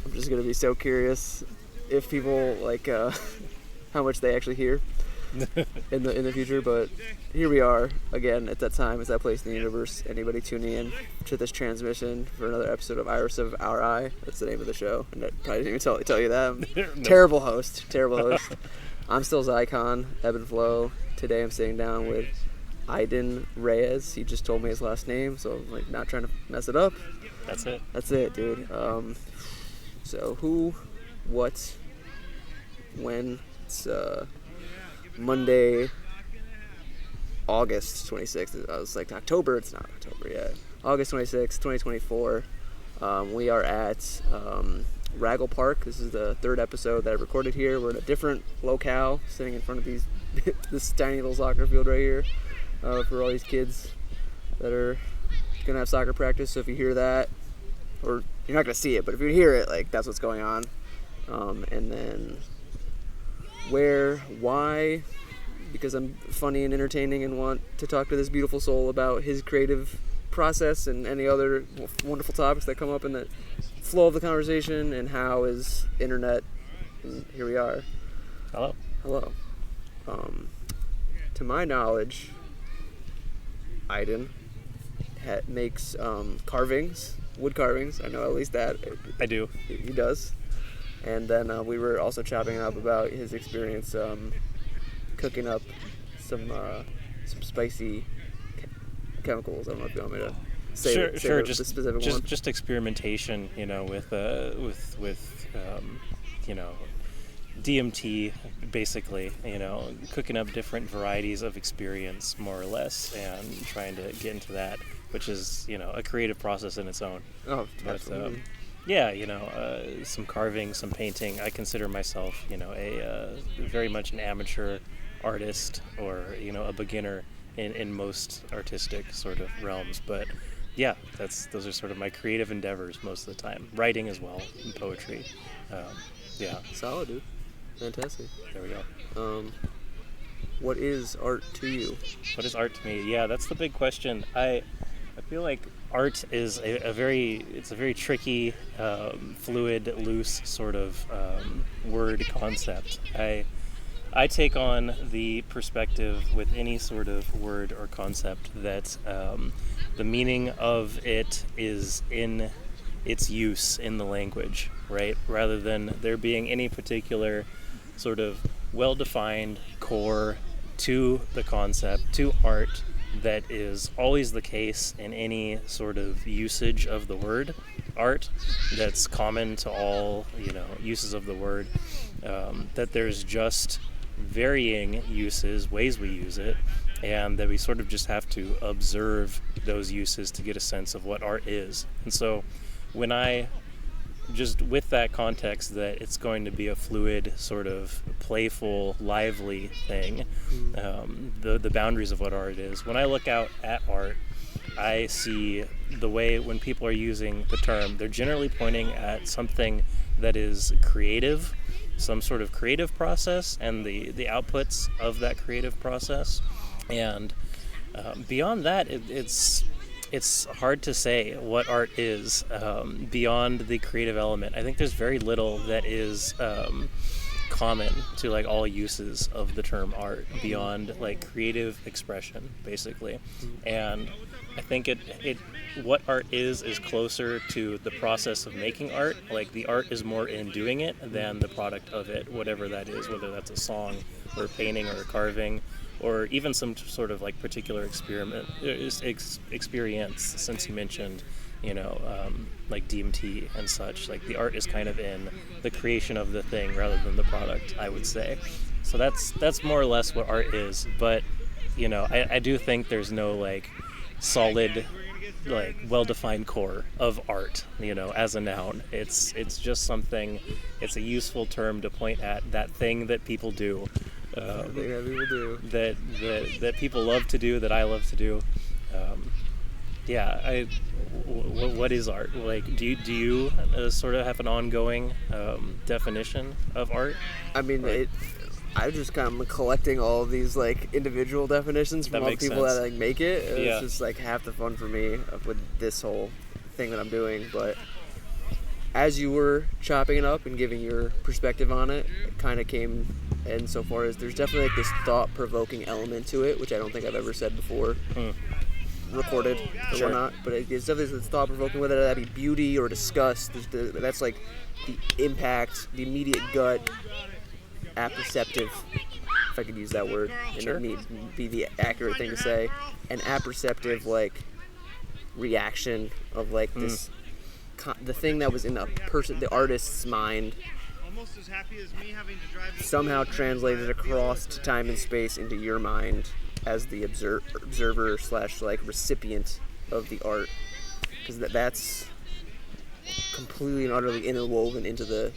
I'm just gonna be so curious if people like how much they actually hear in the future. But here we are again at that time. It's that place in the universe. Anybody tuning in to this transmission for another episode of Iris of Our Eye? That's the name of the show, and I probably didn't even tell you that. No. Terrible host. I'm still Zycon, Ebb and Flow. Today I'm sitting down with Aiden Reyes. He just told me his last name, so I'm like not trying to mess it up. That's it. That's it, dude. So who, what, when? It's Monday, August 26th. I was like October. It's not October yet. August 26th, 2024. We are at Ragle Park. This is the third episode that I recorded here. We're in a different locale, sitting in front of this tiny little soccer field right here for all these kids that are gonna have soccer practice. So if you hear that, or you're not gonna see it, but if you hear it, like that's what's going on. And then where, why? Because I'm funny and entertaining and want to talk to this beautiful soul about his creative process and any other wonderful topics that come up in the flow of the conversation. And how is internet? And here we are. Hello. To my knowledge, Aiden makes carvings, wood carvings. I know at least that. I do. He does. And then we were also chopping up about his experience cooking up some spicy chemicals. I don't know if you want me to say the specific one. Just experimentation, with DMT, basically, cooking up different varieties of experience, more or less, and trying to get into that, which is, a creative process in its own. Oh, absolutely. Some carving, some painting. I consider myself, very much an amateur artist, or, a beginner in most artistic sort of realms. But yeah, those are sort of my creative endeavors most of the time. Writing as well, and poetry. Solid, dude. Fantastic. There we go. What is art to you? What is art to me? Yeah, that's the big question. I feel like art is a very tricky, fluid, loose sort of word concept. I take on the perspective with any sort of word or concept that the meaning of it is in its use in the language, right? Rather than there being any particular sort of well-defined core to the concept, to art, that is always the case in any sort of usage of the word art that's common to all uses of the word, that there's just varying uses, ways we use it, and that we sort of just have to observe those uses to get a sense of what art is. And so when I just with that context that it's going to be a fluid, sort of playful, lively thing, the boundaries of what art is. When I look out at art, I see the way when people are using the term, they're generally pointing at something that is creative, some sort of creative process, and the outputs of that creative process. And beyond that, it's hard to say what art is beyond the creative element. I think there's very little that is common to like all uses of the term art beyond like creative expression, basically. And I think what art is closer to the process of making art. Like the art is more in doing it than the product of it, whatever that is, whether that's a song or a painting or a carving, or even some sort of like particular experience, since you mentioned, like DMT and such. Like the art is kind of in the creation of the thing rather than the product, I would say. So that's more or less what art is. But, I do think there's no like solid, like well-defined core of art, as a noun. It's just something, it's a useful term to point at that thing that people do. That people love to do, that I love to do. What is art? Like, do you sort of have an ongoing definition of art? I mean, I just kind of collecting all of these like individual definitions from all the people that like make it. It's just like half the fun for me with this whole thing that I'm doing. But as you were chopping it up and giving your perspective on it, it kind of came insofar as there's definitely like this thought-provoking element to it, which I don't think I've ever said before, recorded or Sure. whatnot. But it's definitely this thought-provoking, whether that be beauty or disgust. That's like the impact, the immediate gut, apperceptive, if I could use that word, and Sure. it be the accurate thing to say, an apperceptive like reaction of like this, the thing that was in the artist's mind, somehow translated across time and space into your mind as the observer / like recipient of the art, because that's completely and utterly interwoven into the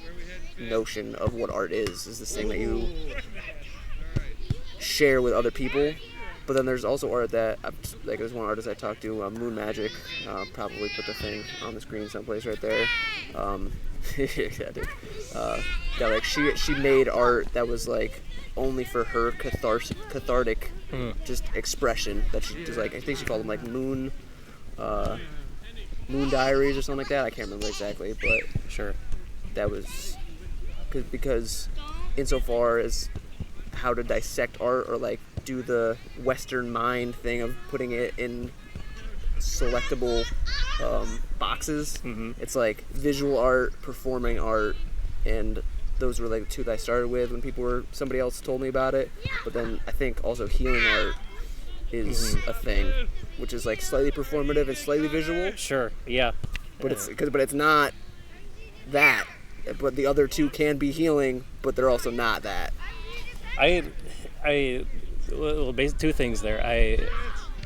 notion of what art is this thing that you share with other people. But then there's also art that, like, there's one artist I talked to, Moon Magic, probably put the thing on the screen someplace right there. Yeah, dude. That, like, she made art that was like only for her cathartic just expression, that she just, like, I think she called them like moon diaries or something like that. I can't remember exactly, but Sure. that was because insofar as how to dissect art or like do the Western mind thing of putting it in selectable boxes, it's like visual art, performing art, and those were like the two that I started with when somebody else told me about it. But then I think also healing art is a thing, which is like slightly performative and slightly visual. Sure. Yeah. But it's not that. But the other two can be healing, but they're also not that. Well, two things there.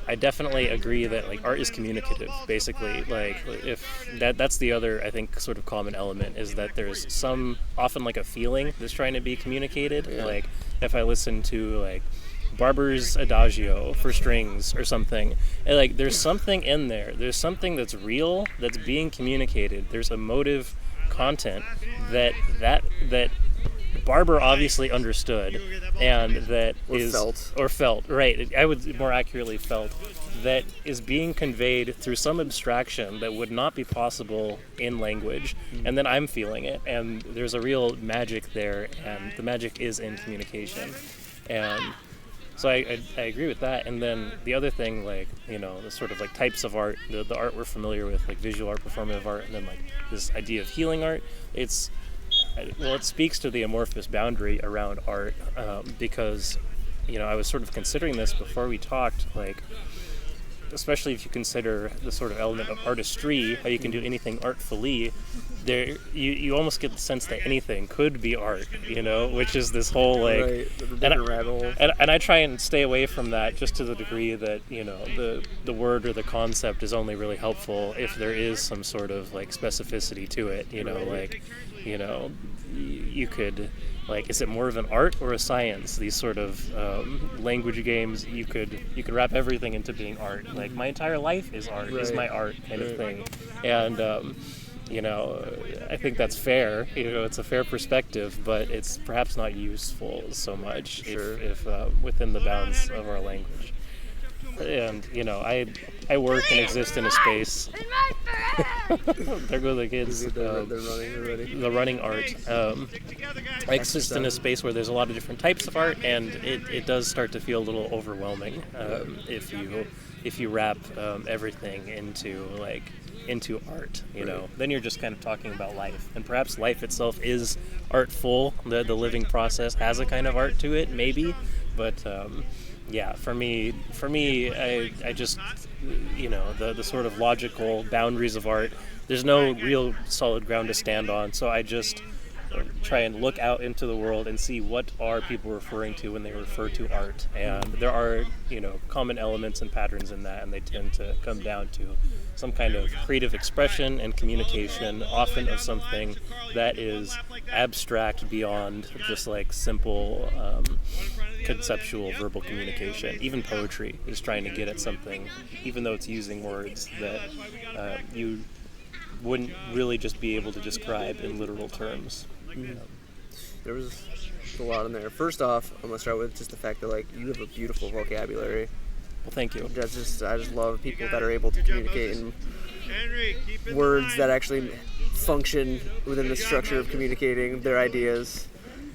I definitely agree that like art is communicative, basically. Like if that's the other, I think, sort of common element is that there's often like a feeling that's trying to be communicated. Yeah. Like if I listen to like Barber's Adagio for strings or something, and like there's something in there. There's something that's real that's being communicated. There's emotive content that Barber obviously understood, and that felt, right, I would more accurately felt, that is being conveyed through some abstraction that would not be possible in language, and then I'm feeling it, and there's a real magic there, and the magic is in communication. And so I agree with that. And then the other thing, like, you know, the sort of like types of art, the art we're familiar with, like visual art, performative art, and then like this idea of healing art, it speaks to the amorphous boundary around art, because, you know, I was sort of considering this before we talked, like, especially if you consider the sort of element of artistry, how you can do anything artfully, there you almost get the sense that anything could be art, you know, which is this whole like, right, and I try and stay away from that just to the degree that, you know, the word or the concept is only really helpful if there is some sort of like specificity to it, you know, like, you know, you could, like, is it more of an art or a science? These sort of language games, you could wrap everything into being art. Like, my entire life is art, is my art kind of thing. And, you know, I think that's fair. You know, it's a fair perspective, but it's perhaps not useful so much if within the bounds of our language. And, you know, I work and exist in a space. There go the kids. They're running already. The running art. I exist in a space where there's a lot of different types of art, and it does start to feel a little overwhelming if you wrap everything into art. You know, then you're just kind of talking about life, and perhaps life itself is artful. The living process has a kind of art to it, maybe, but. Yeah, for me, I just, you know, the sort of logical boundaries of art, there's no real solid ground to stand on, so I just try and look out into the world and see what are people referring to when they refer to art. And there are, you know, common elements and patterns in that, and they tend to come down to some kind of creative expression and communication, often of something that is abstract beyond just like simple conceptual verbal communication. Even poetry is trying to get at something, even though it's using words that you wouldn't really just be able to describe in literal terms. There was a lot in there. First off, I'm gonna start with just the fact that, like, you have a beautiful vocabulary. Well, thank you. I just love people that are able to communicate in words that actually function within the structure of communicating their ideas.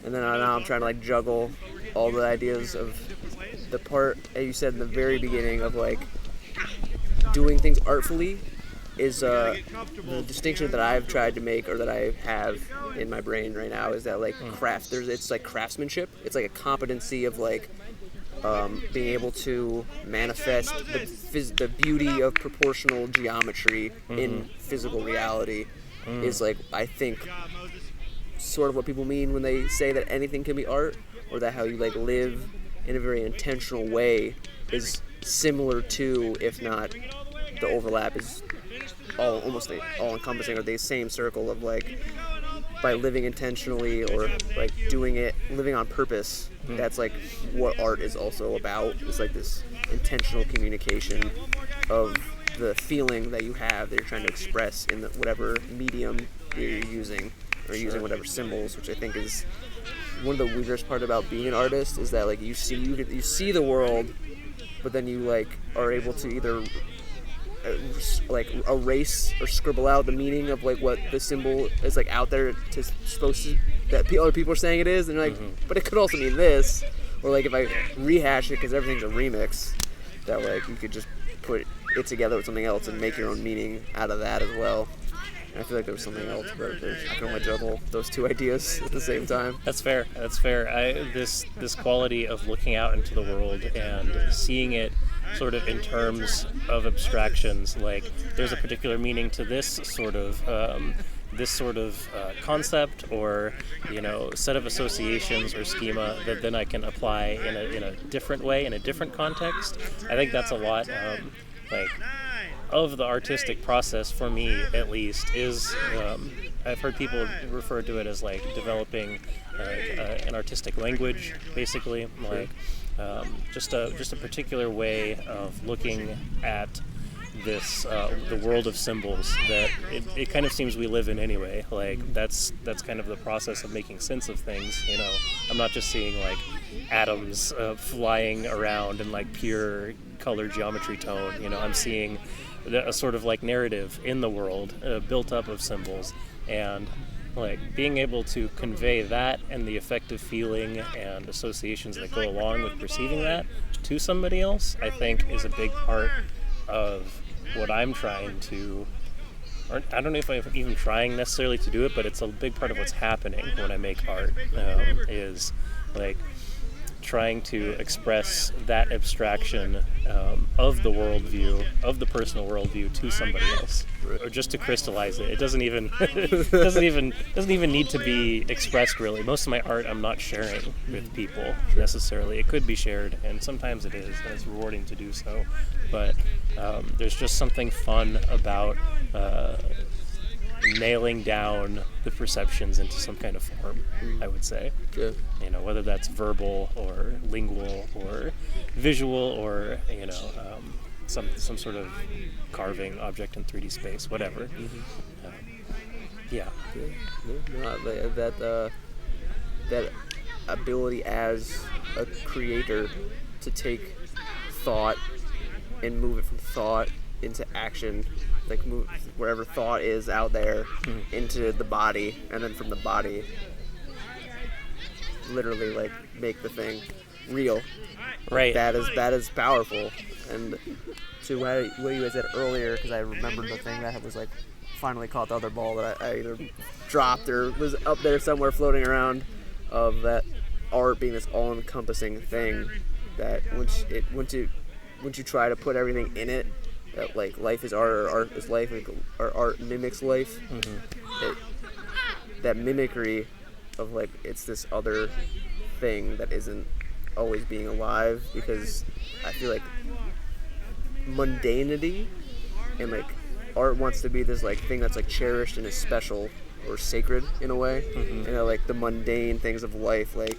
And then now I'm trying to like juggle all the ideas of the part, as you said in the very beginning, of like doing things artfully is the distinction that I've tried to make, or that I have in my brain right now, is that like it's like craftsmanship. It's like a competency of like being able to manifest the beauty of proportional geometry in physical reality is like, I think, sort of what people mean when they say that anything can be art, or that how you like live in a very intentional way is similar to, if not the overlap is almost all encompassing, or the same circle of like, by living intentionally or like living on purpose, that's like what art is also about. It's like this intentional communication of the feeling that you have, that you're trying to express in whatever medium you're using, or using whatever symbols, which I think is one of the weirdest part about being an artist, is that like you see the world, but then you like are able to either like erase or scribble out the meaning of like what the symbol is like out there supposed to, that other people are saying it is, and like, but it could also mean this, or like if I rehash it, because everything's a remix, that like you could just put it together with something else and make your own meaning out of that as well. And I feel like there was something else, but I can only juggle those two ideas at the same time. That's fair. This quality of looking out into the world and seeing it sort of in terms of abstractions, like there's a particular meaning to this sort of concept, or set of associations or schema that then I can apply in a different way, in a different context. I think that's a lot like of the artistic process, for me at least, is I've heard people refer to it as like developing an artistic language, basically, like just a particular way of looking at this the world of symbols that it kind of seems we live in anyway. Like that's kind of the process of making sense of things. I'm not just seeing like atoms flying around in like pure color geometry tone. I'm seeing a sort of like narrative in the world built up of symbols, and like being able to convey that and the affective feeling and associations that go along with perceiving that to somebody else, I think is a big part of what I'm trying to, or I don't know if I'm even trying necessarily to do it, but it's a big part of what's happening when I make art, is like trying to express that abstraction of the worldview, of the personal worldview, to somebody else, or just to crystallize it. It doesn't even need to be expressed, really. Most of my art I'm not sharing with people necessarily. It could be shared, and sometimes it is, and it's rewarding to do so. But there's just something fun about nailing down the perceptions into some kind of form, I would say. Yeah. Whether that's verbal or lingual or visual, or some sort of carving object in 3D space, whatever. Yeah. That ability as a creator to take thought and move it from thought into action, like move wherever thought is out there into the body, and then from the body literally like make the thing real. Right. That is powerful. And to what you had said earlier, because I remembered the thing that was like finally caught the other ball that I either dropped or was up there somewhere floating around, of that art being this all-encompassing thing, that once you try to put everything in it, that like life is art, or art is life, or art mimics life. That mimicry of like it's this other thing that isn't always being alive, because I feel like mundanity and like art wants to be this like thing that's like cherished and is special or sacred in a way. Like the mundane things of life, like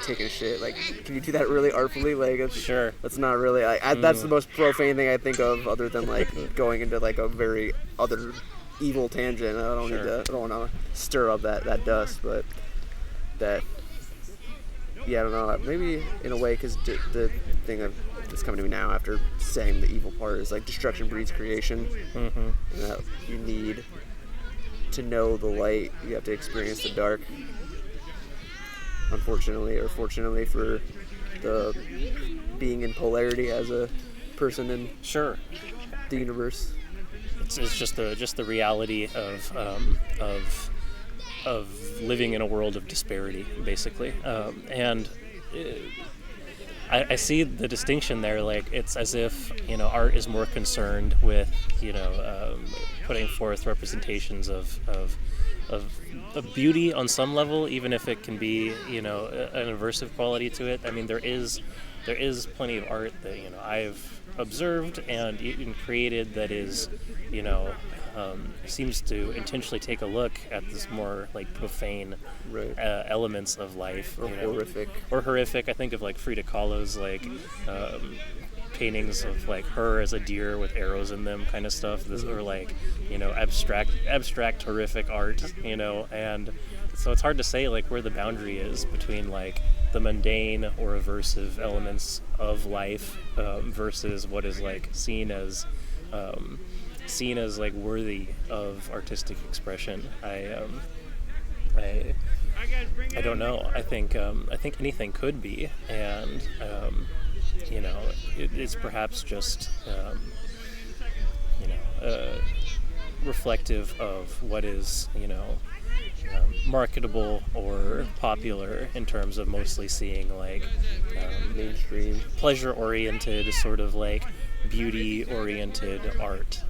taking a shit, like can you do that really artfully? Like Sure. That's not really that's the most profane thing I think of, other than like going into like a very other evil tangent. I don't want to stir up that dust, but that, yeah, I don't know, maybe in a way, because the thing that's coming to me now after saying the evil part is like destruction breeds creation. And that you need to know the light, you have to experience the dark. Unfortunately, or fortunately for the being in polarity as a person in Sure. the universe. It's just the reality of living in a world of disparity, basically. And I see the distinction there. Like, it's as if, art is more concerned with, putting forth representations of beauty on some level, even if it can be, an aversive quality to it. I mean, there is plenty of art that, I've observed and even created that is, seems to intentionally take a look at this more like profane elements of life, or horrific. I think of like Frida Kahlo's like paintings of like her as a deer with arrows in them, kind of stuff. This or like abstract horrific art, and so it's hard to say like where the boundary is between like the mundane or aversive elements of life versus what is like seen as like worthy of artistic expression. I don't know. I think anything could be, and it's perhaps just reflective of what is marketable or popular in terms of mostly seeing like mainstream, pleasure-oriented, sort of like beauty-oriented art.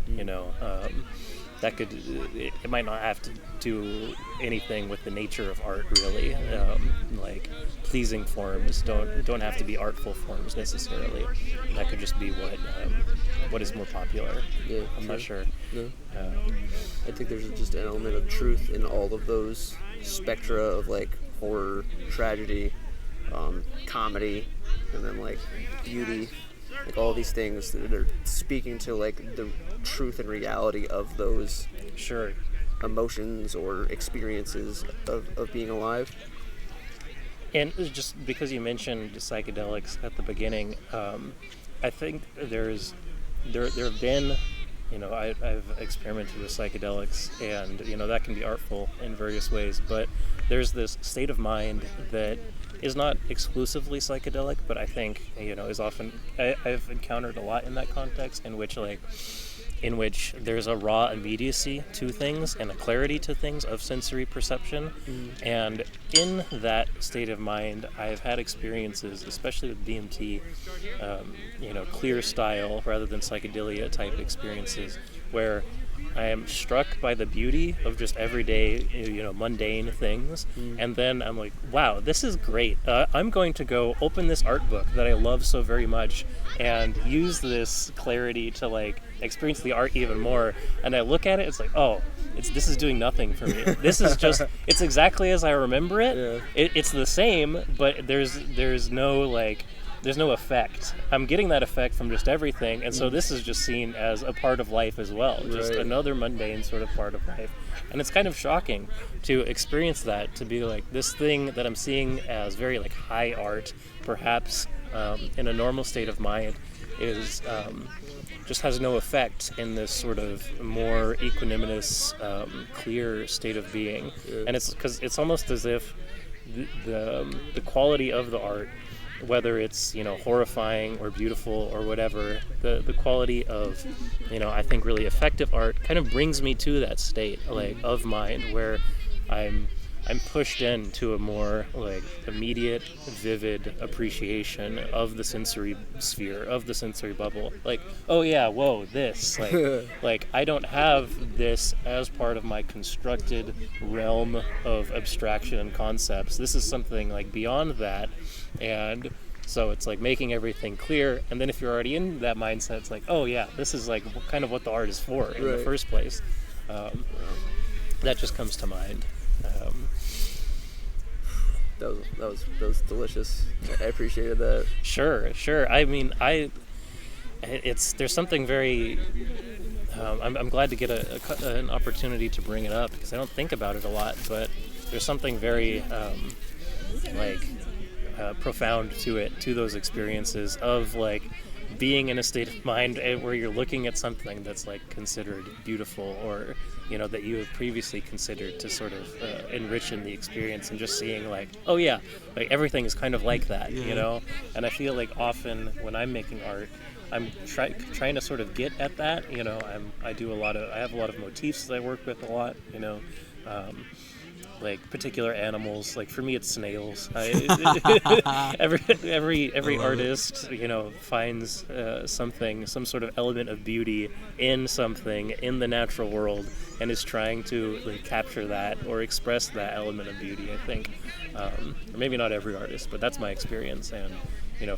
That could, it might not have to do anything with the nature of art, really. Like pleasing forms don't have to be artful forms necessarily. That could just be what is more popular. Yeah, I'm not sure. No. I think there's just an element of truth in all of those spectra of like horror, tragedy, comedy, and then like beauty. Like all these things that are speaking to like the truth and reality of those emotions or experiences of being alive. And just because you mentioned psychedelics at the beginning, I think there have been, I've experimented with psychedelics, and that can be artful in various ways, but there's this state of mind that is not exclusively psychedelic, but I think is often I've encountered a lot in that context, in which there's a raw immediacy to things and a clarity to things of sensory perception. And in that state of mind, I've had experiences, especially with DMT, clear style rather than psychedelia type experiences, where I am struck by the beauty of just everyday, mundane things, and then I'm like, wow, this is great. I'm going to go open this art book that I love so very much and use this clarity to like experience the art even more. And I look at it, it's like, oh, this is doing nothing for me. This is just, it's exactly as I remember it. Yeah. It's the same, but there's no effect. I'm getting that effect from just everything, and so this is just seen as a part of life as well, just another mundane sort of part of life. And it's kind of shocking to experience that, to be like, this thing that I'm seeing as very like high art, perhaps in a normal state of mind, is just has no effect in this sort of more equanimous, clear state of being. And it's because it's almost as if the quality of the art, whether it's horrifying or beautiful or whatever, the quality of I think really effective art kind of brings me to that state like of mind where I'm pushed into a more like immediate, vivid appreciation of the sensory sphere, of the sensory bubble. Like, oh yeah, whoa, this like I don't have this as part of my constructed realm of abstraction and concepts. This is something like beyond that. And so it's like making everything clear, and then if you're already in that mindset, it's like, oh yeah, this is like kind of what the art is for in the first place. That just comes to mind. That was delicious. I appreciated that. Sure. I mean, there's something very. I'm glad to get an opportunity to bring it up because I don't think about it a lot, but there's something very profound to those experiences of like being in a state of mind where you're looking at something that's like considered beautiful or that you have previously considered to sort of enrich in the experience, and just seeing like, oh yeah, like everything is kind of like that, And I feel like often when I'm making art, I'm trying to sort of get at that, I have a lot of motifs that I work with a lot, like particular animals. Like for me, it's snails. Every artist, finds some sort of element of beauty in something in the natural world, and is trying to like capture that or express that element of beauty. I think, or maybe not every artist, but that's my experience. And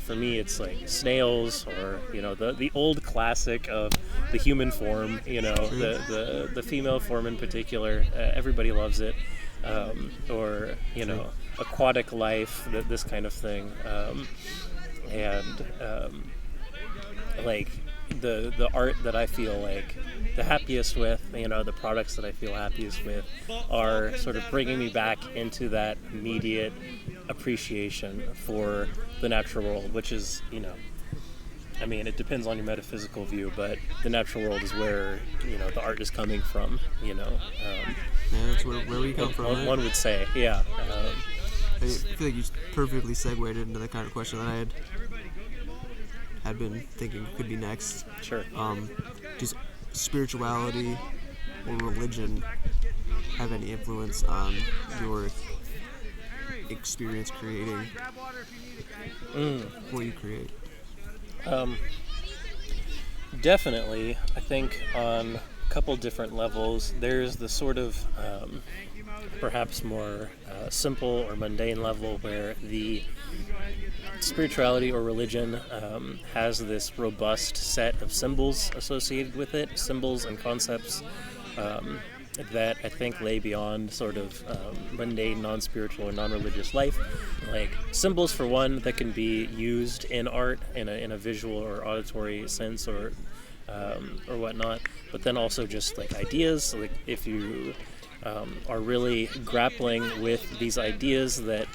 for me, it's like snails, or the old classic of the human form. The female form in particular. Everybody loves it. Or aquatic life, this kind of thing, like the art that I feel like the happiest with, the products that I feel happiest with, are sort of bringing me back into that immediate appreciation for the natural world, which is, it depends on your metaphysical view, but the natural world is where, the art is coming from, Yeah, that's where we come from. One would say, yeah. I feel like you perfectly segued into the kind of question that I had been thinking could be next. Sure. Does spirituality or religion have any influence on your experience creating what you create? Definitely. I think on a couple different levels. There's the sort of perhaps more simple or mundane level where the spirituality or religion has this robust set of symbols associated with it, symbols and concepts that I think lay beyond sort of mundane, non-spiritual or non-religious life. Like symbols, for one, that can be used in art in a visual or auditory sense or whatnot, but then also just like ideas. Like if you are really grappling with these ideas that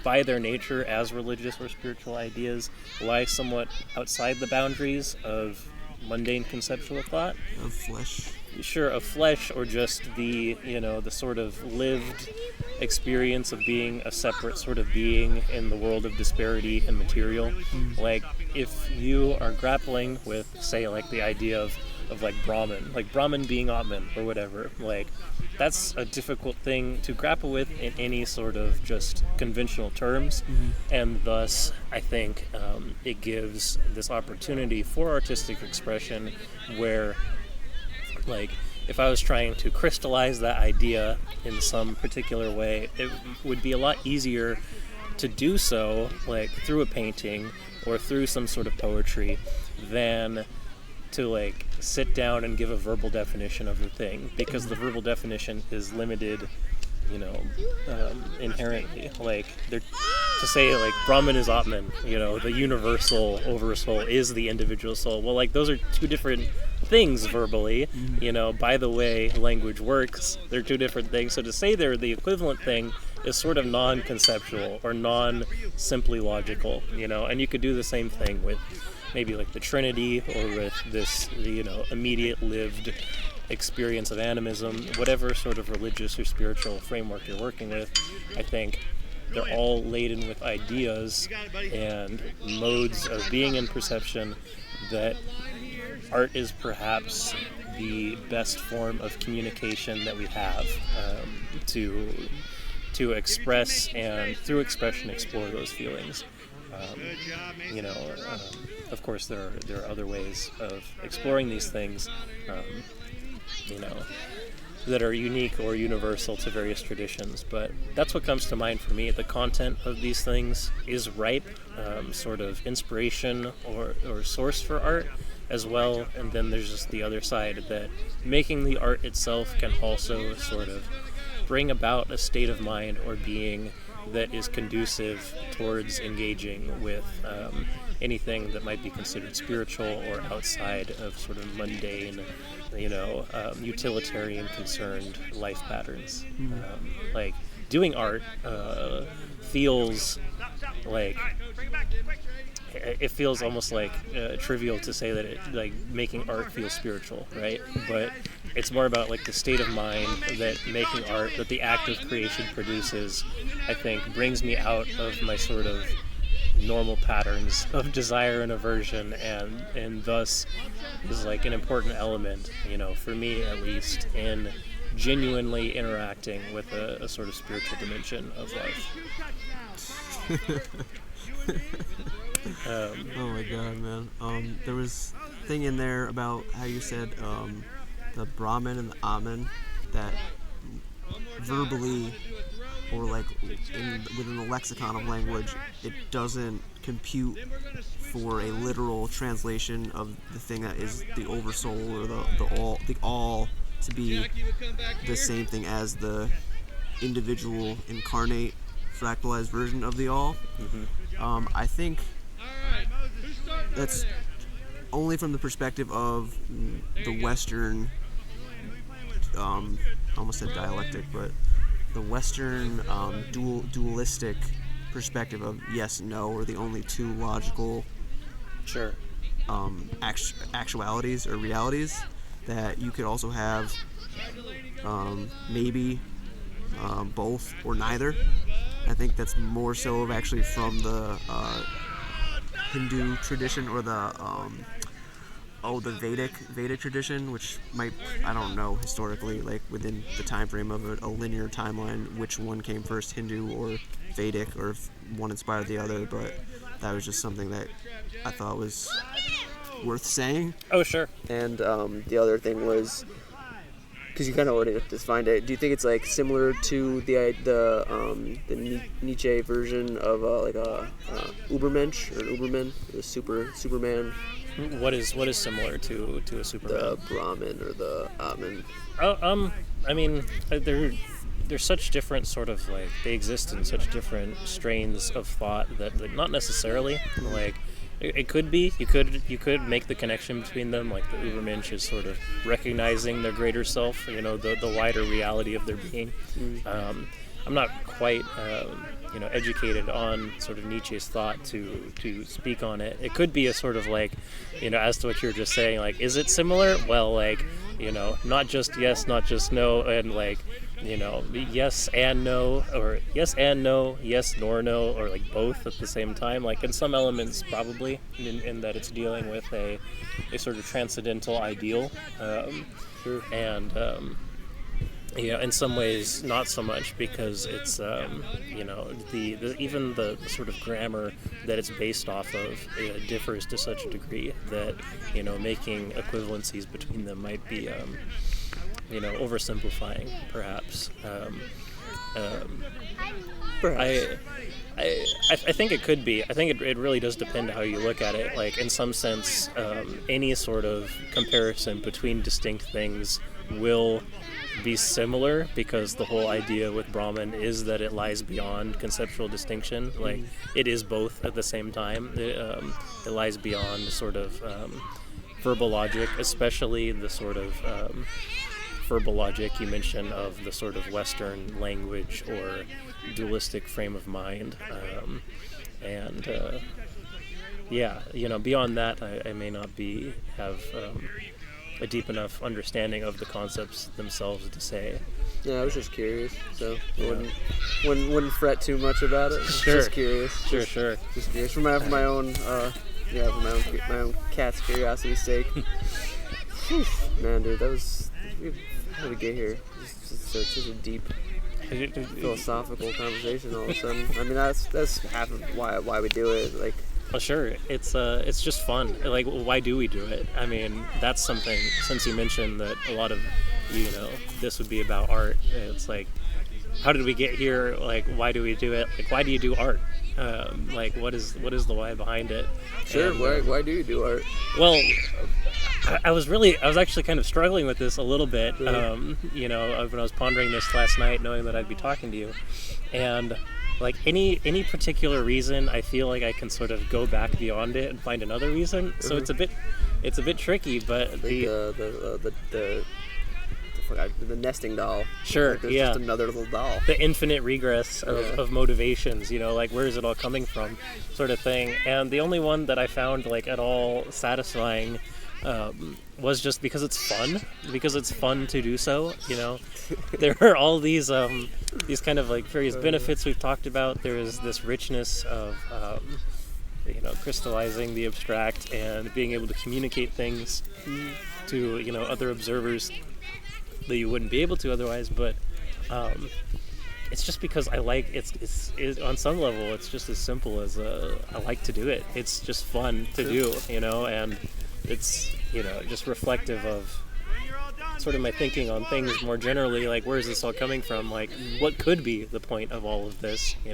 by their nature as religious or spiritual ideas lie somewhat outside the boundaries of mundane conceptual thought. Of flesh. Sure, of flesh, or just the sort of lived experience of being a separate sort of being in the world of disparity and material. Like if you are grappling with, say, like the idea of like Brahman being Atman or whatever, like that's a difficult thing to grapple with in any sort of just conventional terms, and thus I think it gives this opportunity for artistic expression where, like, if I was trying to crystallize that idea in some particular way, it would be a lot easier to do so, like through a painting or through some sort of poetry, than to like sit down and give a verbal definition of the thing, because the verbal definition is limited, inherently. Like to say like Brahman is Atman, the universal oversoul is the individual soul. Well, like those are two different things verbally, by the way language works, they're two different things. So to say they're the equivalent thing is sort of non-conceptual or non-simply logical, and you could do the same thing with maybe like the Trinity, or with this, immediate lived experience of animism, whatever sort of religious or spiritual framework you're working with. I think they're all laden with ideas and modes of being and perception that art is perhaps the best form of communication that we have to express, and through expression explore those feelings. Of course, there are other ways of exploring these things, that are unique or universal to various traditions. But that's what comes to mind for me. The content of these things is ripe, sort of inspiration or source for art as well. And then there's just the other side, that making the art itself can also sort of bring about a state of mind or being that is conducive towards engaging with anything that might be considered spiritual or outside of sort of mundane, utilitarian concerned life patterns. Like doing art feels like, it feels almost like trivial to say that it, like making art feels spiritual, right? But it's more about like the state of mind that making art, that the act of creation produces, I think brings me out of my sort of normal patterns of desire and aversion, and thus is like an important element, for me at least, in genuinely interacting with a sort of spiritual dimension of life. Oh my god, man. There was a thing in there about how you said the Brahmin and the Atman, that verbally, or like within the lexicon of language, it doesn't compute for a literal translation of the thing that is the oversoul, or the all to be the same thing as the individual incarnate fractalized version of the all. Mm-hmm. I think that's only from the perspective of the Western, almost said dialectic, but the Western dualistic perspective of yes, no, or the only two logical Sure. Actualities or realities, that you could also have maybe both or neither. I think that's more so of actually from the Hindu tradition, or the Vedic tradition, which might, I don't know historically, like within the time frame of a linear timeline, which one came first, Hindu or Vedic, or if one inspired the other, but that was just something that I thought was worth saying. Oh, sure. And the other thing was, because you kind of already defined it, do you think it's like similar to the Nietzsche version of like a Ubermensch, or an Uberman, the Superman? What is similar to a Superman? The Brahmin or the Atman. I mean, they're such different sort of, like, they exist in such different strains of thought that not necessarily, like, it could be, you could make the connection between them, like the Ubermensch is sort of recognizing their greater self, the wider reality of their being. I'm not quite educated on sort of Nietzsche's thought to speak on it. It could be a sort of like, as to what you were just saying, like, is it similar? Well, like, not just yes, not just no, and like, yes and no, or yes and no, yes nor no, or like both at the same time. Like in some elements, probably, in that it's dealing with a sort of transcendental ideal, and in some ways not so much, because it's even the sort of grammar that it's based off of differs to such a degree that making equivalencies between them might be oversimplifying, perhaps. I think it could be. I think it really does depend how you look at it. Like, in some sense, any sort of comparison between distinct things will be similar, because the whole idea with Brahman is that it lies beyond conceptual distinction. Like, it is both at the same time. It lies beyond sort of verbal logic, especially the sort of verbal logic you mentioned of the sort of Western language or dualistic frame of mind, beyond that, I may not have a deep enough understanding of the concepts themselves to say. Yeah, I was just curious, so wouldn't fret too much about it. Sure. Just curious. Sure. Just curious for my own cat's curiosity's sake. Man, dude, how did we get here? It's such a deep philosophical conversation all of a sudden. I mean, that's half of why we do it. Like, well, sure. It's just fun. Like, why do we do it? I mean, that's something. Since you mentioned that a lot of this would be about art, it's like, how did we get here? Like, why do we do it? Like, why do you do art? Like, what is the why behind it? Sure. And, why do you do art? Well, I was actually kind of struggling with this a little bit, when I was pondering this last night, knowing that I'd be talking to you, and like any particular reason, I feel like I can sort of go back beyond it and find another reason. So it's a bit tricky, but the nesting doll. Sure, like there's yeah. just another little doll. The infinite regress of motivations, like, where is it all coming from, sort of thing. And the only one that I found, like, at all satisfying was just because it's fun to do so. There are all these kind of like various benefits we've talked about. There is this richness of crystallizing the abstract and being able to communicate things to other observers that you wouldn't be able to otherwise. But it's just because I like it's on some level it's just as simple as I like to do it. It's just fun to do, and it's just reflective of sort of my thinking on things more generally, like where is this all coming from, like what could be the point of all of this. You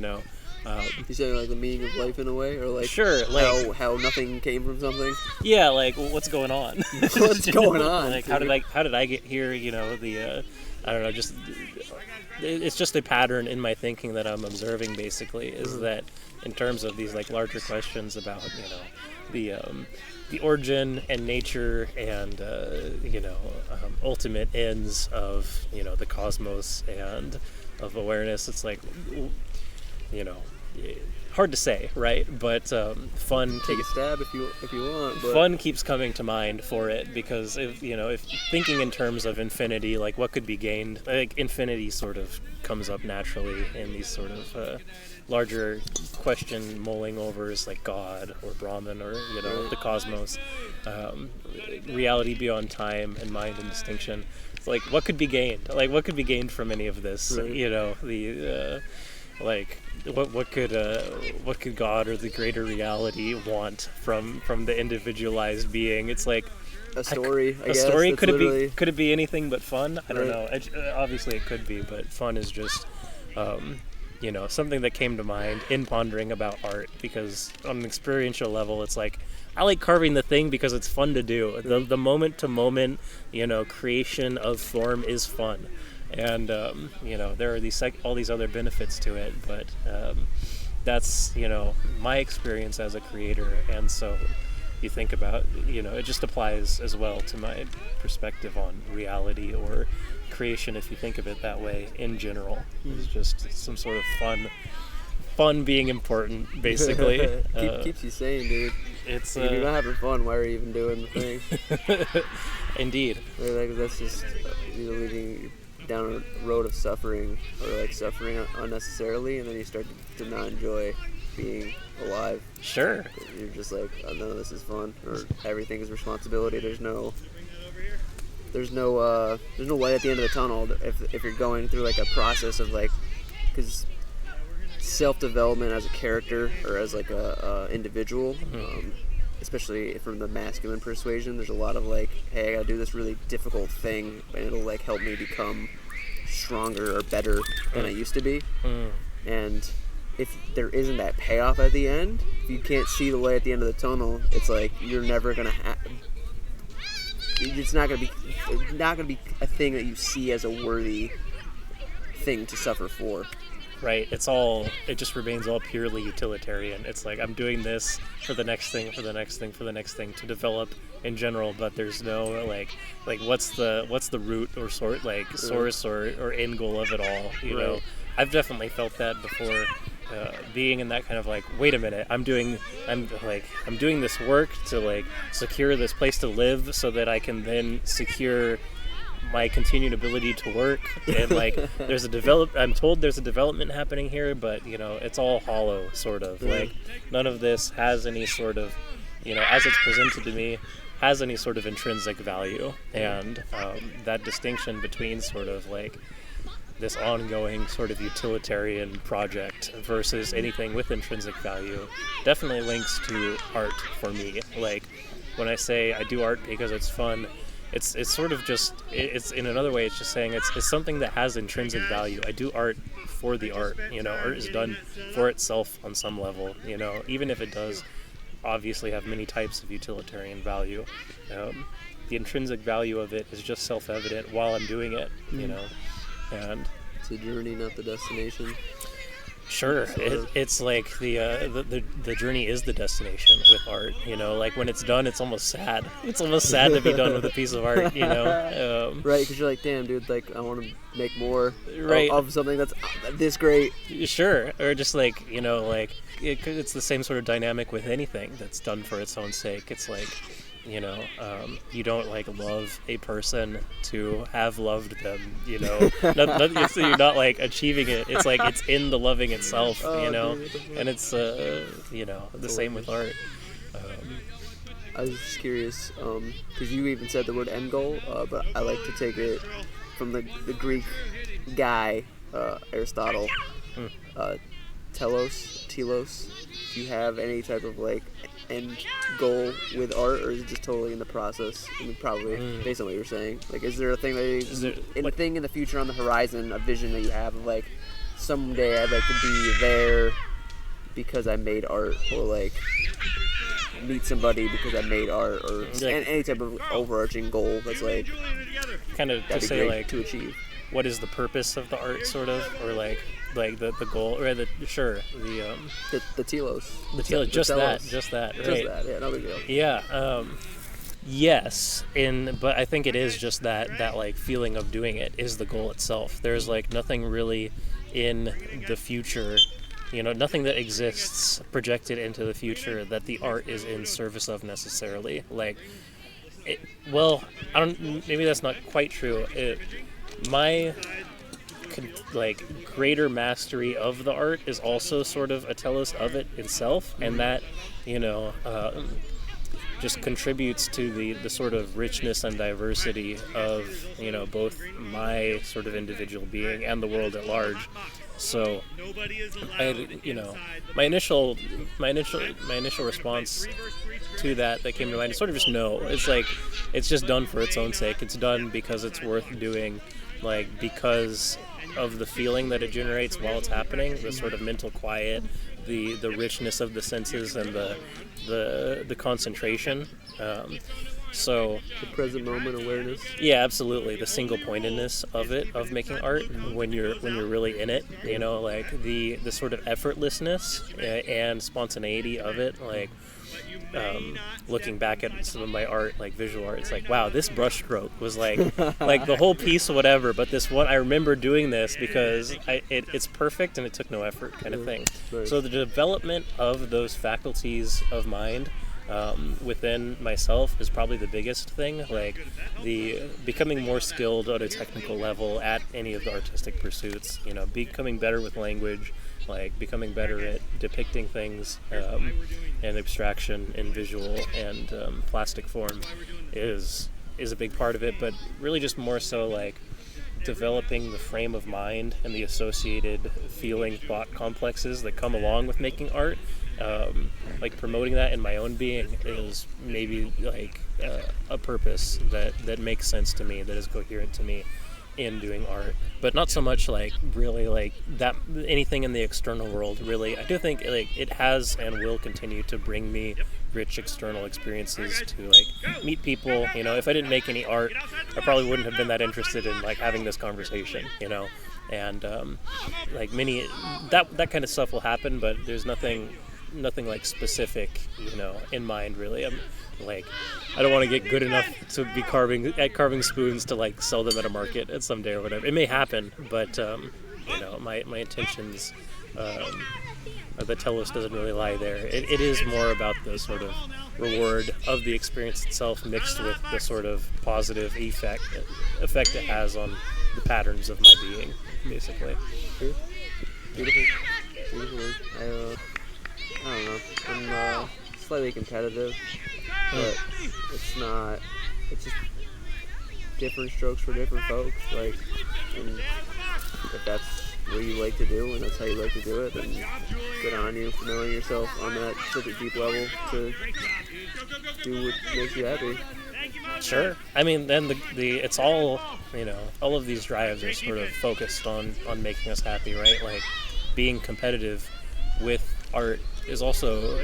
saying like the meaning of life in a way, or like sure, like how nothing came from something. Yeah, like what's going on? What's going on? Like how did I get here? I don't know. Just it's just a pattern in my thinking that I'm observing. Basically, is that in terms of these like larger questions about the origin and nature and ultimate ends of the cosmos and of awareness. It's like hard to say, right? But fun. Take a stab if you want. But fun keeps coming to mind for it because if thinking in terms of infinity, like what could be gained, like infinity sort of comes up naturally in these sort of larger question mulling overs like God or Brahman or the cosmos, reality beyond time and mind and distinction. It's like what could be gained? Like what could be gained from any of this? Right. What could God or the greater reality want from the individualized being? It's like a story. I guess. Story could it be anything but fun? I don't know. Obviously, it could be, but fun is just something that came to mind in pondering about art. Because on an experiential level, it's like I like carving the thing because it's fun to do. The moment to moment, creation of form is fun. And there are all these other benefits to it, but that's my experience as a creator. And so you think about it just applies as well to my perspective on reality or creation, if you think of it that way in general. It's just some sort of fun being important, basically. Keeps you sane, dude. It's if you're not having fun, why are you even doing the thing? Indeed. Like, that's just leading down a road of suffering, or like suffering unnecessarily, and then you start to not enjoy being alive. Sure. You're just like, oh, none of this is fun, or everything is responsibility. There's no light at the end of the tunnel if you're going through like a process of like, because self-development as a character or as like a individual, especially from the masculine persuasion, there's a lot of like, hey, I gotta do this really difficult thing and it'll like help me become stronger or better than I used to be. And if there isn't that payoff at the end, if you can't see the light at the end of the tunnel, it's like you're never gonna it's not gonna be a thing that you see as a worthy thing to suffer for. Right, it just remains all purely utilitarian. It's like I'm doing this for the next thing, for the next thing, for the next thing to develop in general, but there's no like what's the root or source or end goal of it all, you know. I've definitely felt that before, being in that kind of like, wait a minute, I'm doing this work to like secure this place to live so that I can then secure my continued ability to work, and like I'm told there's a development happening here, but it's all hollow, sort of. Like none of this has any sort of, as it's presented to me, has any sort of intrinsic value. And that distinction between sort of like this ongoing sort of utilitarian project versus anything with intrinsic value definitely links to art for me. Like when I say I do art because it's fun, it's sort of just, it's in another way, it's just saying it's something that has intrinsic value. I do art for the art, art is done for itself on some level, even if it does obviously have many types of utilitarian value. The intrinsic value of it is just self-evident while I'm doing it, and it's a journey, not the destination. Sure, it's like the journey is the destination with art. Like when it's done, it's almost sad. It's almost sad to be done with a piece of art. Right, because you're like, damn, dude, like I want to make more right. of something that's this great. Sure, or just like it's the same sort of dynamic with anything that's done for its own sake. It's like You know, you don't like love a person to have loved them. You know, so you're not like achieving it. It's like it's in the loving itself. You know, and it's you know, the same with art. I was just curious, because you even said the word end goal, but I like to take it from the Greek guy, Aristotle, telos. Do you have any type of like end goal with art, or is it just totally in the process? I mean, probably based on what you're saying. Like, is there a thing that anything in the future on the horizon, a vision that you have of like someday I'd like to be there because I made art, or like meet somebody because I made art, or like, any type of overarching goal that's like kind of to say like to achieve. What is the purpose of the art, sort of, or like the goal, or the telos, just that, right? Yeah, no big deal. Yeah, yes, but I think it is just that like feeling of doing it is the goal itself. There's like nothing really in the future. You know, nothing that exists projected into the future that the art is in service of necessarily. Like, maybe that's not quite true. My greater mastery of the art is also sort of a telos of it itself, and that, you know, just contributes to the sort of richness and diversity of, you know, both my sort of individual being and the world at large. So, my initial response to that came to mind is sort of just no. It's like, it's just done for its own sake. It's done because it's worth doing, like, because of the feeling that it generates while it's happening, the sort of mental quiet, the richness of the senses, and the concentration. So the present moment awareness. Yeah, absolutely. The single pointedness of it, of making art, when you're really in it, you know, like the sort of effortlessness and spontaneity of it, like looking back at some of my art, like visual art, it's like, wow, this brush stroke was like the whole piece or whatever, but this one, I remember doing this because it's perfect and it took no effort, kind of thing. Right. So the development of those faculties of mind within myself is probably the biggest thing. Like the becoming more skilled on a technical level at any of the artistic pursuits, you know, becoming better with language, like becoming better at depicting things and abstraction in visual and plastic form is a big part of it, but really just more so like developing the frame of mind and the associated feeling thought complexes that come along with making art. Like promoting that in my own being is maybe like a purpose that makes sense to me, that is coherent to me in doing art, but not so much like really like that anything in the external world. Really, I do think like it has and will continue to bring me rich external experiences to like meet people. You know, if I didn't make any art, I probably wouldn't have been that interested in like having this conversation, you know, and like many that kind of stuff will happen, but there's nothing like specific, you know, in mind really. I'm like, I don't want to get good enough to be carving spoons to like sell them at a market at some day or whatever. It may happen, but you know, my intentions, the telos doesn't really lie there. It is more about the sort of reward of the experience itself, mixed with the sort of positive effect it has on the patterns of my being, basically. Beautiful. I don't know. I'm slightly competitive, but it's just different strokes for different folks. Like, and if that's what you like to do and that's how you like to do it, then good on you for knowing yourself on that such a deep level to do what makes you happy. Sure. I mean, then the it's all, you know, all of these drives are sort of focused on making us happy, right? Like being competitive with art is also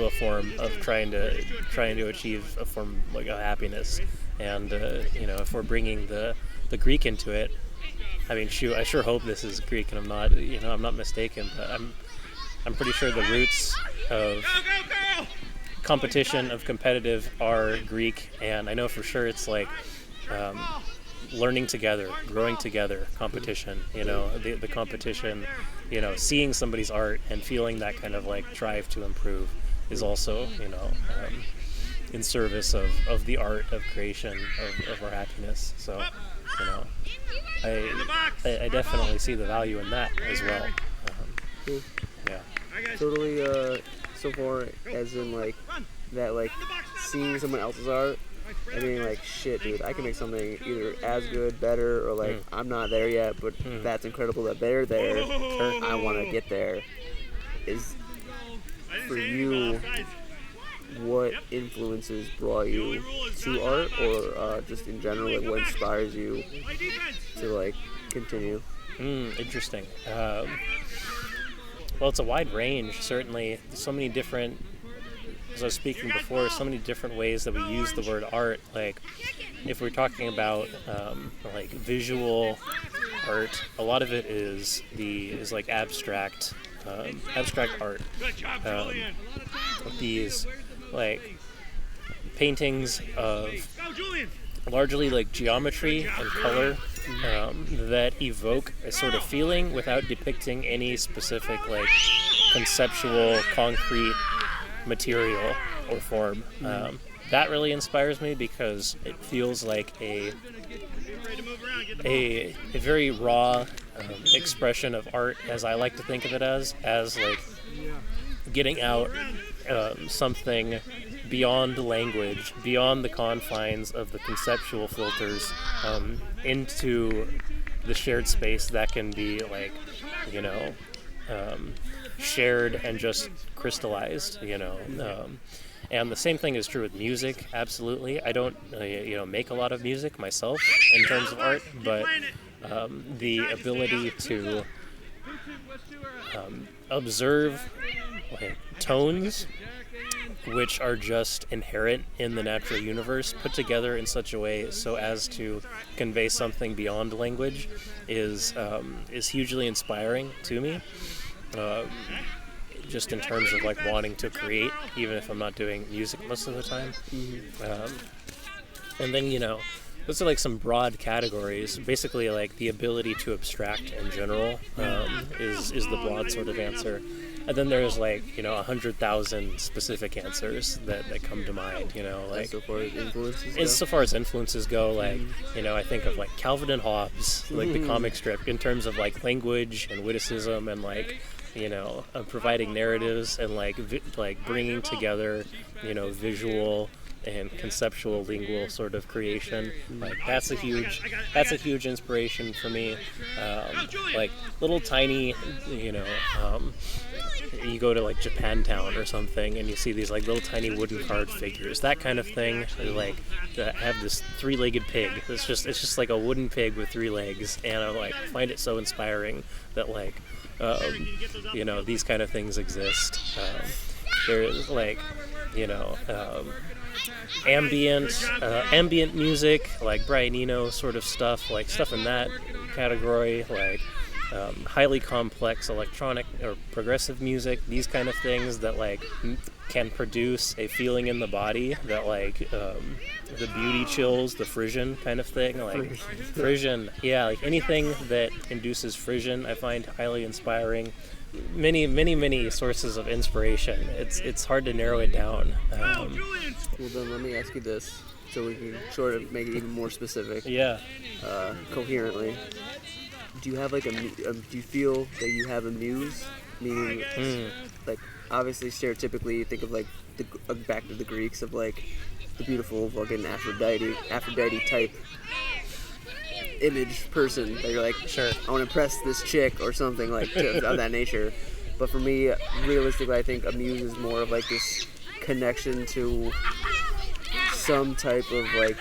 a form of trying to achieve a form like a happiness. And you know, if we're bringing the Greek into it, I mean, shoot, I sure hope this is Greek and I'm not mistaken, but I'm pretty sure the roots of competition, of competitive, are Greek, and I know for sure it's like learning together, growing together, competition, you know, the competition, you know, seeing somebody's art and feeling that kind of like drive to improve is also, you know, in service of the art of creation of our happiness. So, you know, I definitely see the value in that as well. Yeah. Totally. So far as in like that, like seeing someone else's art and being like, shit, dude, I can make something either as good, better, or like I'm not there yet, but that's incredible that they're there. I want to get there. Is for you, what influences brought you to art, or just in general, like what inspires you to like continue? Interesting. Well, it's a wide range, certainly. So many different, as I was speaking before, so many different ways that we use the word art. Like, if we're talking about like visual art, a lot of it is like abstract art. These like paintings of largely like geometry and color that evoke a sort of feeling without depicting any specific like conceptual concrete material or form. That really inspires me because it feels like a very raw expression of art, as I like to think of it as like getting out something beyond language, beyond the confines of the conceptual filters, into the shared space that can be like, you know, shared and just crystallized, you know. And the same thing is true with music, absolutely. I don't, make a lot of music myself in terms of art, but the ability to observe like, tones which are just inherent in the natural universe, put together in such a way so as to convey something beyond language, is hugely inspiring to me. Just in terms of like wanting to create, even if I'm not doing music most of the time. And then, you know, those are like some broad categories. Basically, like the ability to abstract in general is the broad sort of answer. And then there's like, you know, 100,000 specific answers that come to mind, you know, like so far as influences go? So far as influences go, like, you know, I think of like Calvin and Hobbes, like the comic strip, in terms of like language and witticism and like, you know, providing narratives and like bringing together, you know, visual and conceptual lingual sort of creation. Like that's a huge inspiration for me. Like little tiny, you know, you go to like Japantown or something and you see these like little tiny wooden carved figures, that kind of thing, like that have this three-legged pig. It's just like a wooden pig with three legs, and I like find it so inspiring that like you know, these kind of things exist. There's like, you know, ambient music, like Brian Eno sort of stuff, like stuff in that category, like highly complex electronic or progressive music, these kind of things that like can produce a feeling in the body that like the beauty chills, the frisson kind of thing, like frisson, yeah, like anything that induces frisson I find highly inspiring. Many sources of inspiration. It's hard to narrow it down. Well then let me ask you this, so we can sort of make it even more specific. Yeah. Coherently. Do you have like do you feel that you have a muse? Meaning, like obviously stereotypically you think of like back to the Greeks of like the beautiful fucking Aphrodite type image person that you're like, sure, I want to impress this chick or something like of that nature. But for me, realistically, I think a muse is more of like this connection to some type of like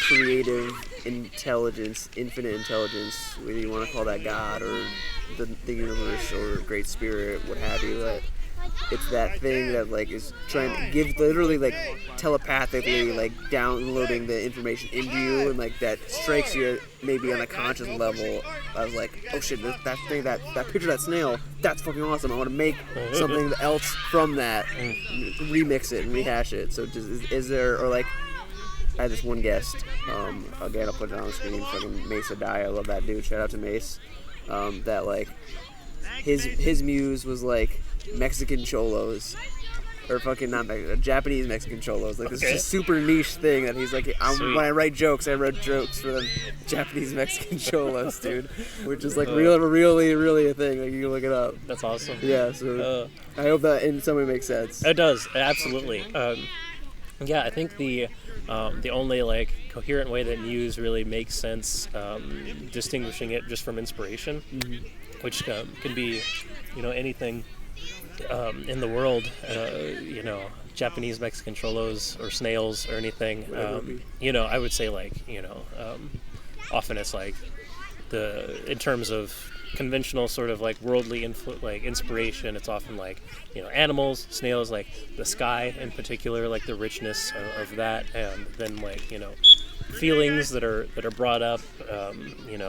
creative intelligence, infinite intelligence, whether you want to call that God or the universe or great spirit, what have you. Like, it's that thing that like is trying to give, literally like telepathically like downloading the information into you, and like that strikes you maybe on a conscious level. I was like, oh shit, that thing, that picture of that snail, that's fucking awesome. I want to make something else from that, remix it and rehash it. So is there, or like, I had this one guest, again I'll put it on the screen, fucking Mace Adai, I love that dude, shout out to Mace, that like his muse was like Mexican cholos or fucking not Mexican, Japanese Mexican cholos. Like, this is Okay. a super niche thing that he's like, Sweet. when I write jokes, I write jokes for the Japanese Mexican cholos, dude. Which is like really a thing. Like, you can look it up. That's awesome. Yeah, so I hope that in some way makes sense. It does, absolutely. Yeah, I think the only like coherent way that muse really makes sense, distinguishing it just from inspiration, which can be, anything in the world, Japanese Mexican cholos or snails or anything. I would say like often it's like in terms of conventional sort of like worldly inspiration, it's often like animals, snails, like the sky in particular, like the richness of that, and then like feelings that are brought up in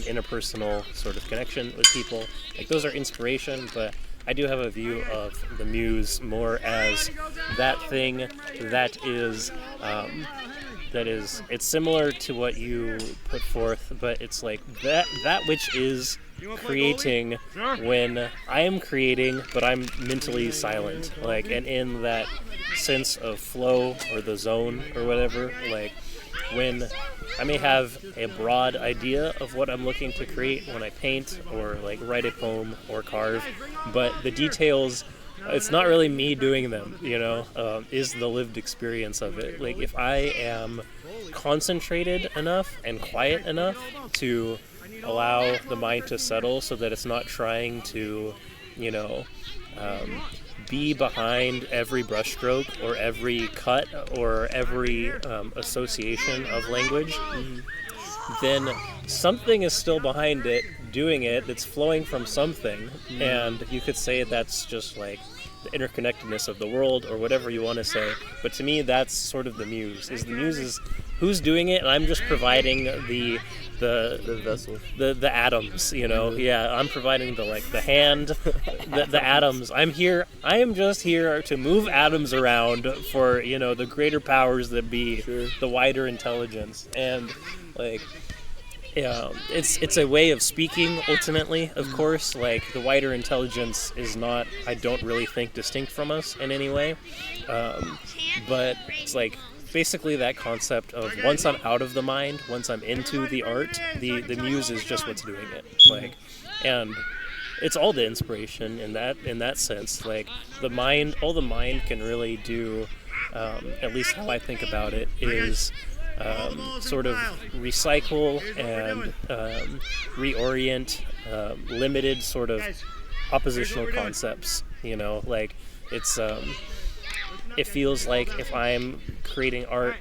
interpersonal sort of connection with people, like those are inspiration. But I do have a view of the muse more as that thing that is it's similar to what you put forth, but it's like that which is creating when I am creating, but I'm mentally silent, like, and in that sense of flow or the zone or whatever, like when I may have a broad idea of what I'm looking to create when I paint or like write a poem or carve, but the details, it's not really me doing them, is the lived experience of it. Like if I am concentrated enough and quiet enough to allow the mind to settle so that it's not trying to, be behind every brushstroke or every cut or every association of language, then something is still behind it doing it that's flowing from something, and you could say that's just like the interconnectedness of the world or whatever you want to say. But to me, that's sort of the muse. The muse is who's doing it, and I'm just providing the vessel, the atoms, Yeah, I'm providing the hand, the atoms. I am just here to move atoms around for the greater powers that be, sure, the wider intelligence, and like. It's a way of speaking ultimately, of course. Like the wider intelligence is not, I don't really think, distinct from us in any way, but it's like basically that concept of once I'm out of the mind, once I'm into the art, the muse is just what's doing it. Like, and it's all the inspiration in that sense. Like all the mind can really do, at least how I think about it, is sort of recycle and reorient limited sort of oppositional concepts. Like it's it feels like if I'm creating art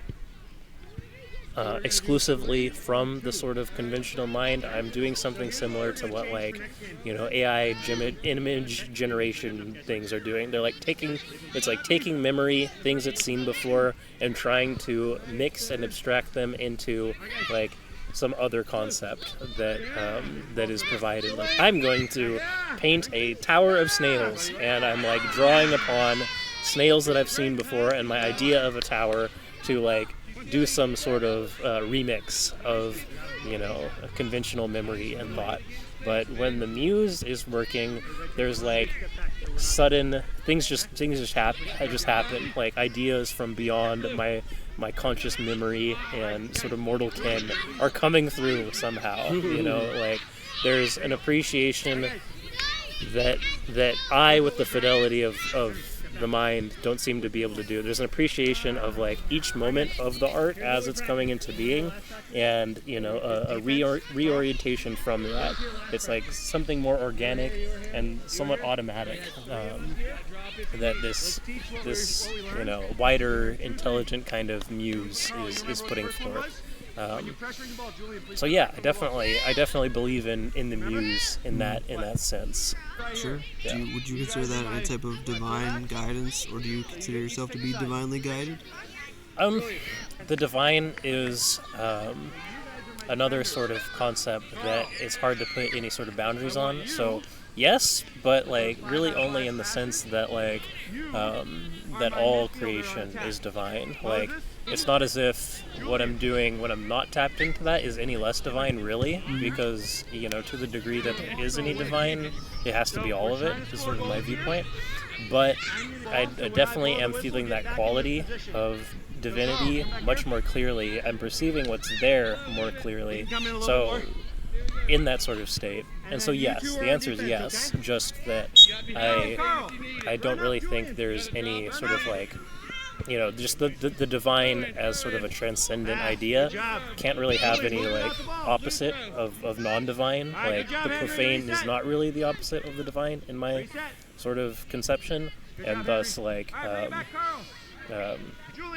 exclusively from the sort of conventional mind, I'm doing something similar to what AI image generation things are doing. They're like taking memory, things it's seen before, and trying to mix and abstract them into like some other concept that is provided. Like I'm going to paint a tower of snails, and I'm like drawing upon snails that I've seen before and my idea of a tower to like do some sort of remix of a conventional memory and thought. But when the muse is working, there's like sudden things just happen, like ideas from beyond my conscious memory and sort of mortal ken are coming through somehow. Like there's an appreciation that I, with the fidelity of the mind, don't seem to be able to do. There's an appreciation of like each moment of the art as it's coming into being, and a reorientation from that. It's like something more organic and somewhat automatic, that this wider intelligent kind of muse is putting forth. So yeah, I definitely believe in the muse in that sense. Sure. Yeah. Would you consider that a type of divine guidance, or do you consider yourself to be divinely guided? The divine is another sort of concept that it's hard to put any sort of boundaries on. So yes, but like really only in the sense that like that all creation is divine. Like it's not as if what I'm doing when I'm not tapped into that is any less divine, really, because, to the degree that there is any divine, it has to be all of it, is sort of my viewpoint. But I definitely am feeling that quality of divinity much more clearly. I'm perceiving what's there more clearly. So, in that sort of state. And so, yes, the answer is yes, just that I don't really think there's any sort of just the divine as sort of a transcendent idea can't really have any opposite of non-divine. The profane is not really the opposite of the divine in my sort of conception, and thus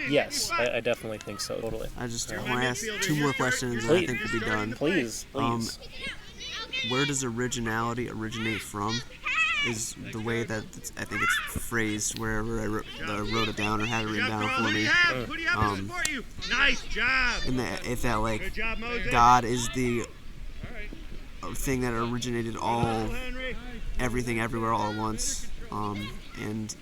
yes, I definitely think so. Totally. I just want to ask 2 more questions, and I think we'll be done. Please. Where does originality originate from? Is the way that I think it's phrased wherever I wrote it down or had it written down for me. Nice job. And if that God is the thing that originated everything everywhere all at once, and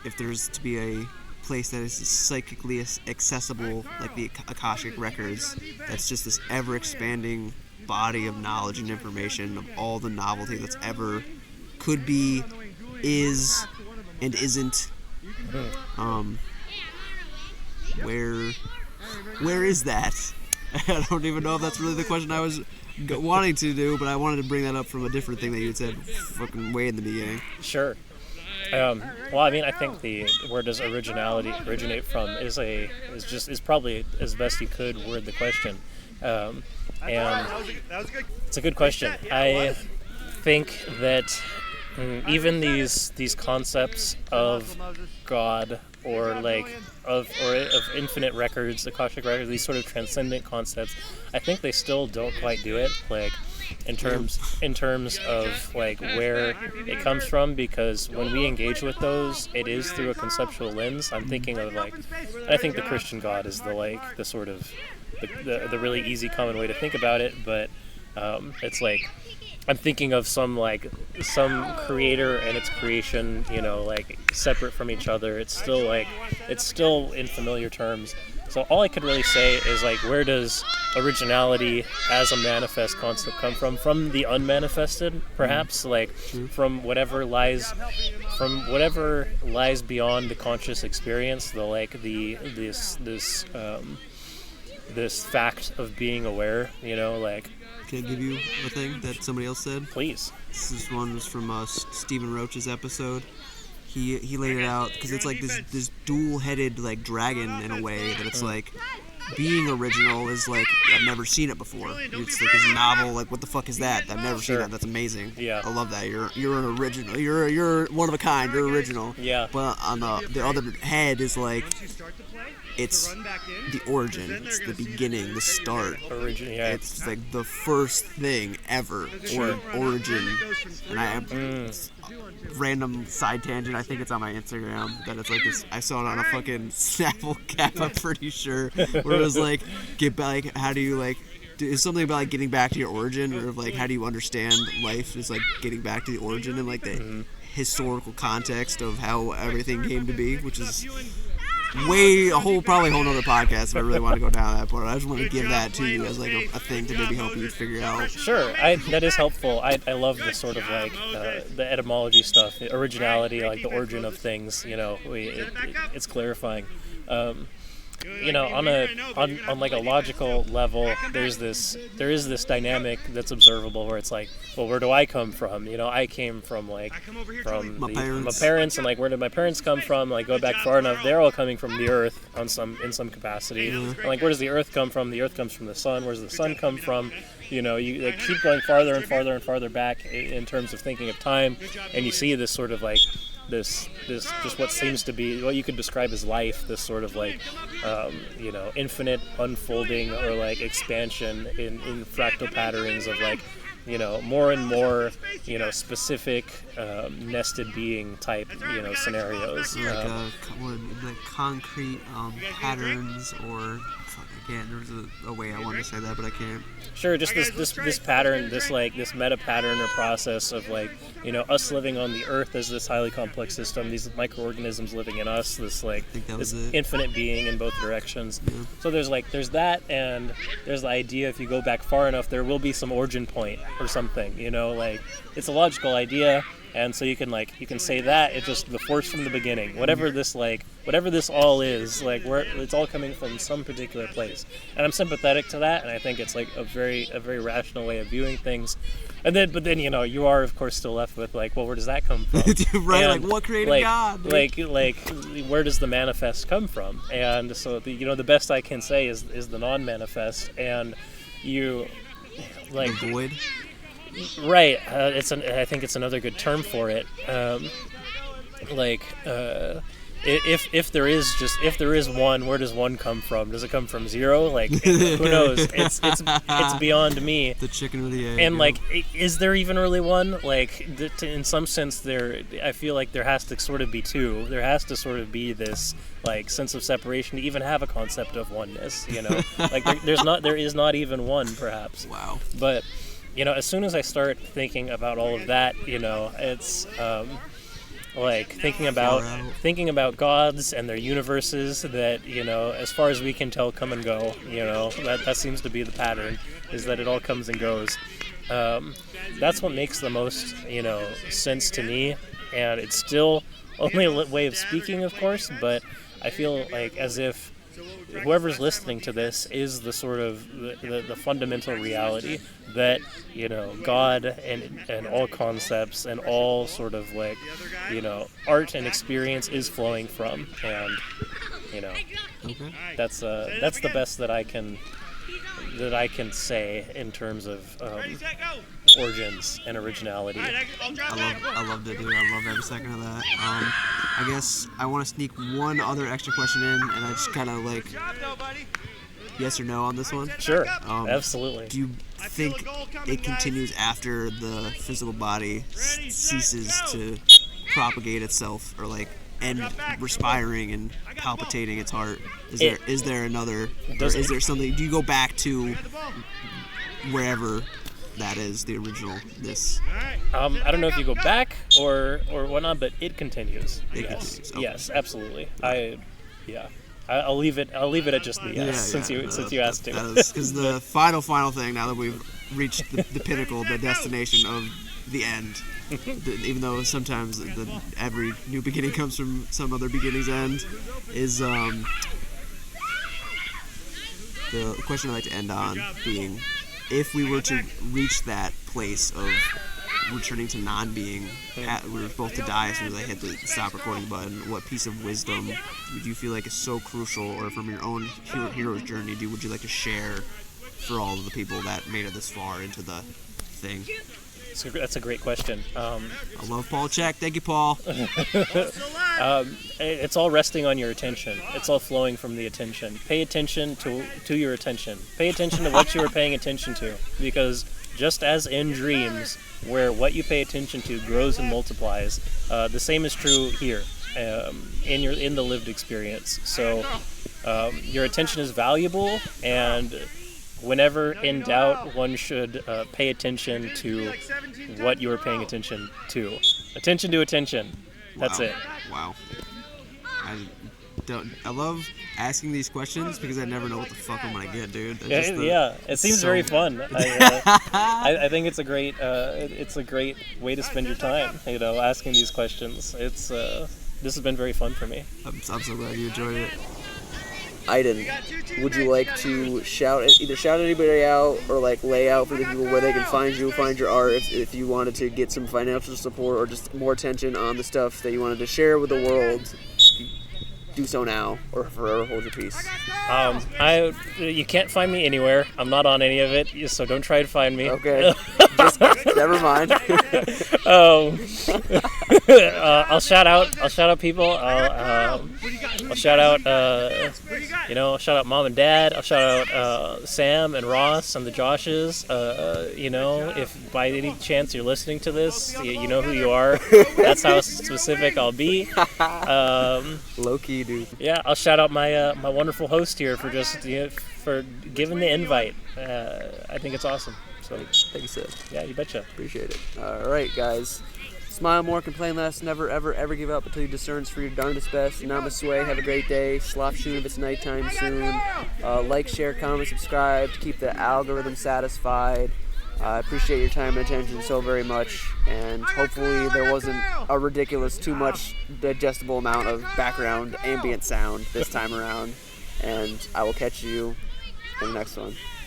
if there's to be a place that is psychically accessible, like the Akashic records, that's just this ever-expanding body of knowledge and information of all the novelty that's ever could be, is, and isn't. Where is that? I don't even know if that's really the question I was wanting to do, but I wanted to bring that up from a different thing that you had said fucking way in the beginning. Sure. Well, I mean, I think the where does originality originate from is probably as best you could word the question, and it's a good question. I think that even these concepts of God or of infinite records, Akashic records, these sort of transcendent concepts, I think they still don't quite do it. In terms of where it comes from, because when we engage with those, it is through a conceptual lens. I'm thinking of I think the Christian God is the sort of the really easy common way to think about it, but it's I'm thinking of some creator and its creation, separate from each other. It's still in familiar terms. So all I could really say is where does originality as a manifest concept come from? From the unmanifested, perhaps, from whatever lies beyond the conscious experience, this fact of being aware, Can I give you a thing that somebody else said? Please. This one was from Stephen Roach's episode. He laid it out because it's this dual-headed dragon in a way that it's being original is I've never seen it before. It's this novel, what the fuck is that? I've never seen that. That's amazing. Yeah. I love that. You're an original. You're one of a kind. You're original. Yeah. But on the other head is it's the origin. It's the beginning, the start. Origin, yeah. It's the first thing ever. Origin. And random side tangent, I think it's on my Instagram, that it's this, I saw it on a fucking Snapple cap, I'm pretty sure, where it was get back, how do you it's something about getting back to your origin, or how do you understand life, is getting back to the origin and the historical context of how everything came to be, which is probably a whole nother podcast if I really want to go down that part. I just want to give that to you as a thing to maybe help you figure out. Sure, that is helpful. I love the sort of the etymology stuff, the originality, the origin of things. It's clarifying. On a logical level, there is this dynamic that's observable where it's well, where do I come from? I came from my parents, and where did my parents come from? Go back far enough, they're all coming from the earth in some capacity. And where does the earth come from? The earth comes from the sun. Where does the sun come from? You keep going farther and farther and farther back in terms of thinking of time, and you see this sort of this just what seems to be what you could describe as life, this sort of infinite unfolding or expansion in fractal patterns of more and more, specific, nested being type, scenarios. Like concrete concrete patterns, or fuck, I can't. There's a way I wanted to say that, but I can't. Sure, just this pattern, this meta pattern or process of us living on the Earth as this highly complex system, these microorganisms living in us, this infinite being in both directions. Yeah. So there's that, and there's the idea if you go back far enough, there will be some origin point or something. It's a logical idea, and so you can say that it's just the force from the beginning. Whatever this all is, where it's all coming from some particular place, and I'm sympathetic to that, and I think it's a very rational way of viewing things. But then you are of course still left with well, where does that come from? Right, and, what created God? Where does the manifest come from? And so the best I can say is the non-manifest, and the void. Right. I think it's another good term for it. If there is one, where does one come from? Does it come from zero? Who knows? It's beyond me. The chicken or the egg. And is there even really one? In some sense, I feel like there has to sort of be two. There has to sort of be this sense of separation to even have a concept of oneness. There is not even one, perhaps. Wow. But as soon as I start thinking about all of that, it's thinking about gods and their universes that as far as we can tell come and go. That seems to be the pattern, is that it all comes and goes. That's what makes the most sense to me, and it's still only a way of speaking, of course, but I feel as if whoever's listening to this is the sort of the fundamental reality that God and all concepts and all sort of art and experience is flowing from, and Okay. that's the best that I can say in terms of origins and originality. I loved it, dude. I loved every second of that. I guess I want to sneak one other extra question in, and I just kind of yes or no on this one. Sure, absolutely. Do you think it continues after the physical body ceases to propagate itself, or end respiring and palpitating its heart? Is there another, or is there something? Do you go back to wherever that is, the original this? I don't know if you go back or whatnot, but it continues. It yes, continues. Okay. Yes, absolutely. I'll leave it at just the yes, since you asked to. Because the final thing, now that we've reached the pinnacle, the destination of the end, even though sometimes every new beginning comes from some other beginning's end, is the question I like to end on being, if we were to reach that place of returning to non-being, we were both to die as soon as I hit the stop recording button, what piece of wisdom would you feel is so crucial, or from your own hero's journey, would you like to share for all of the people that made it this far into the thing? That's a great question. I love Paul Check. Thank you, Paul. It's all resting on your attention. It's all flowing from the attention. Pay attention to your attention. Pay attention to what you are paying attention to, because just as in dreams, where what you pay attention to grows and multiplies, the same is true here in the lived experience. So your attention is valuable, and whenever in doubt, one should pay attention to what you are paying attention to. Attention to attention. That's it. Wow. I love asking these questions because I never know what the fuck I'm gonna get, dude. It seems very fun. I think it's a great way to spend your time. Asking these questions. This has been very fun for me. I'm so glad you enjoyed it. Aiden, would you like to either shout anybody out or lay out for the people where they can find your art, if you wanted to get some financial support or just more attention on the stuff that you wanted to share with the world? Do so now, or forever hold your peace. You can't find me anywhere. I'm not on any of it, so don't try to find me. Okay. Never mind. I'll shout out people. I'll shout out, shout out mom and dad. I'll shout out Sam and Ross and the Joshes. If by any chance you're listening to this, you know who you are. That's how specific I'll be. Low key, dude. Yeah, I'll shout out my my wonderful host here for just for giving the invite. I think it's awesome. So Thank you, Sid. yeah, you betcha. Appreciate it. All right, guys. Smile more, complain less, never, ever, ever give up until you discerns for your darndest best. Namaste, have a great day. Slop shoot if it's nighttime soon. Like, share, comment, subscribe to keep the algorithm satisfied. I appreciate your time and attention so very much, and hopefully there wasn't a ridiculous, too much digestible amount of background ambient sound this time around. And I will catch you in the next one.